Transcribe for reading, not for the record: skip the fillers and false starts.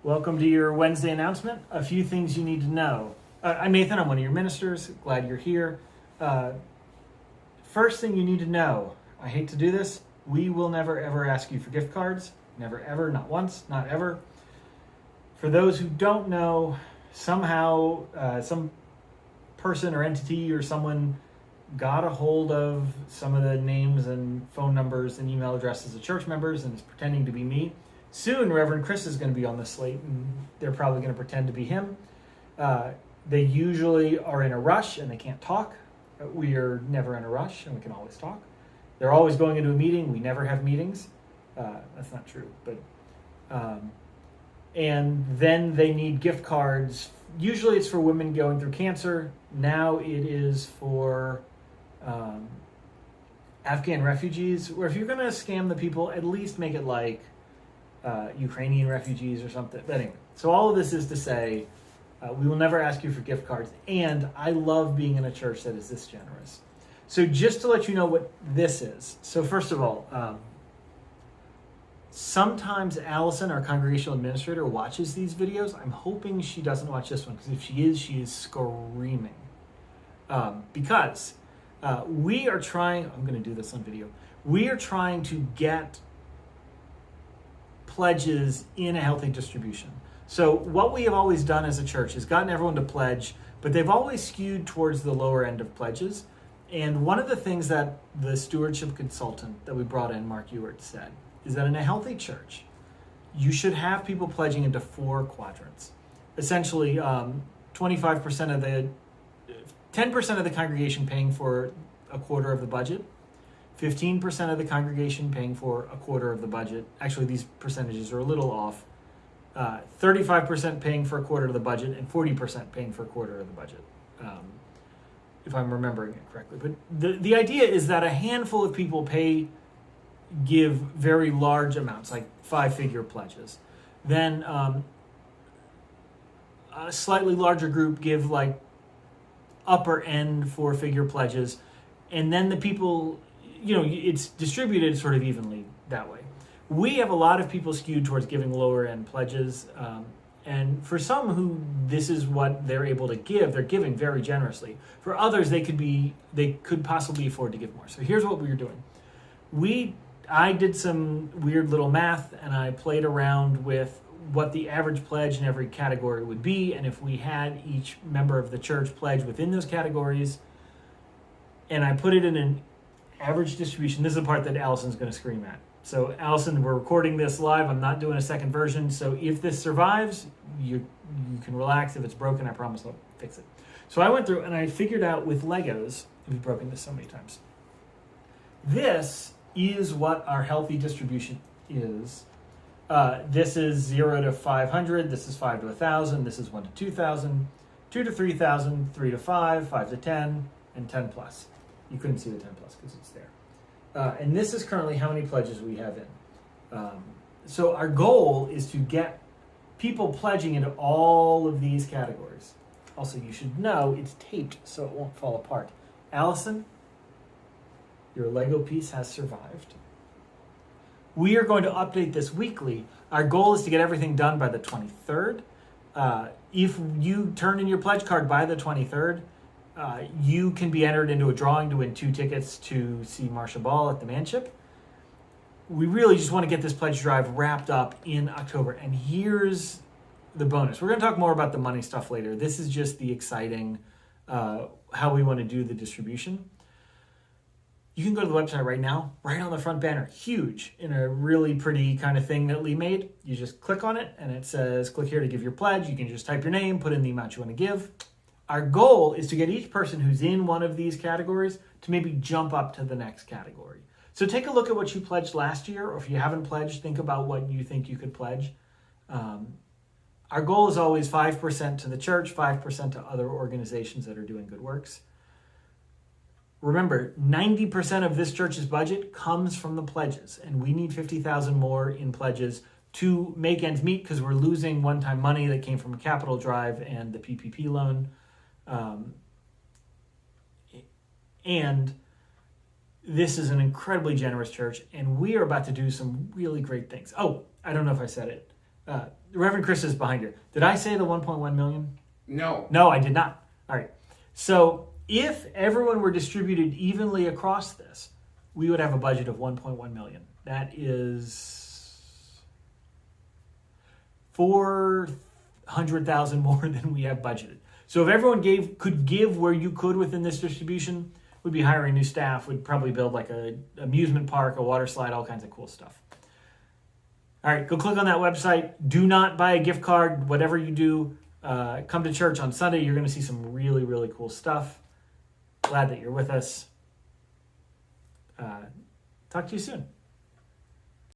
Welcome to your Wednesday announcement. A few things you need to know. I'm Nathan. I'm one of your ministers. Glad you're here. First thing you need to know, I hate to do this, we will never ever ask you for gift cards. Never ever, not once, not ever. For those who don't know, somehow some person or entity or someone got a hold of some of the names and phone numbers and email addresses of church members and is pretending to be me. Soon, Reverend Chris is going to be on the slate, and they're probably going to pretend to be him. They usually are in a rush, and they can't talk. We are never in a rush, and we can always talk. They're always going into a meeting. We never have meetings. That's not true. But and then they need gift cards. Usually it's for women going through cancer. Now it is for Afghan refugees, where if you're going to scam the people, at least make it like Ukrainian refugees or something. But anyway, so all of this is to say, we will never ask you for gift cards. And I love being in a church that is this generous. So just to let you know what this is. So first of all, sometimes Allison, our congregational administrator, watches these videos. I'm hoping she doesn't watch this one, because if she is screaming. Because we are trying, I'm going to do this on video. We are trying to get pledges in a healthy distribution. So what we have always done as a church is gotten everyone to pledge, but they've always skewed towards the lower end of pledges. And one of the things that the stewardship consultant that we brought in, Mark Ewart, said is that in a healthy church, you should have people pledging into 4 quadrants. Essentially, 25% of the, 10% of the congregation paying for a quarter of the budget, 15% of the congregation paying for a quarter of the budget. Actually, these percentages are a little off. 35% paying for a quarter of the budget, and 40% paying for a quarter of the budget, if I'm remembering it correctly. But the idea is that a handful of people give very large amounts, like 5-figure pledges. Then a slightly larger group give like upper end 4-figure pledges. And then the people, it's distributed sort of evenly that way. We have a lot of people skewed towards giving lower end pledges. And for some who this is what they're able to give, they're giving very generously. For others, they could possibly afford to give more. So here's what we were doing. I did some weird little math, and I played around with what the average pledge in every category would be, and if we had each member of the church pledge within those categories, and I put it in an average distribution. This is the part that Allison's going to scream at. So Allison, we're recording this live. I'm not doing a second version. So if this survives, you can relax. If it's broken, I promise I'll fix it. So I went through and I figured out with Legos, we've broken this so many times, this is what our healthy distribution is. This is 0 to 500. This is 5 to 1,000. This is 1 to 2,000, 2 to 3,000, 3 to 5, 5 to 10, and 10 plus. You couldn't see the 10 plus because it's there. And this is currently how many pledges we have in. So our goal is to get people pledging into all of these categories. Also, you should know it's taped so it won't fall apart. Allison, your Lego piece has survived. We are going to update this weekly. Our goal is to get everything done by the 23rd. If you turn in your pledge card by the 23rd, you can be entered into a drawing to win 2 tickets to see Marcia Ball at the Manship. We really just want to get this pledge drive wrapped up in October. And here's the bonus. We're going to talk more about the money stuff later. This is just the exciting, how we want to do the distribution. You can go to the website right now, right on the front banner, huge, in a really pretty kind of thing that Lee made. You just click on it and it says, click here to give your pledge. You can just type your name, put in the amount you want to give. Our goal is to get each person who's in one of these categories to maybe jump up to the next category. So take a look at what you pledged last year, or if you haven't pledged, think about what you think you could pledge. Our goal is always 5% to the church, 5% to other organizations that are doing good works. Remember, 90% of this church's budget comes from the pledges, and we need 50,000 more in pledges to make ends meet because we're losing one-time money that came from a capital drive and the PPP loan. And this is an incredibly generous church, and we are about to do some really great things. Oh, I don't know if I said it. Reverend Chris is behind you. Did I say the 1.1 million? No. No, I did not. All right. So if everyone were distributed evenly across this, we would have a budget of 1.1 million. That is 400,000 more than we have budgeted. So if everyone could give where you could within this distribution, we'd be hiring new staff. We'd probably build like a amusement park, a water slide, all kinds of cool stuff. All right, go click on that website. Do not buy a gift card. Whatever you do, come to church on Sunday. You're going to see some really, really cool stuff. Glad that you're with us. Talk to you soon.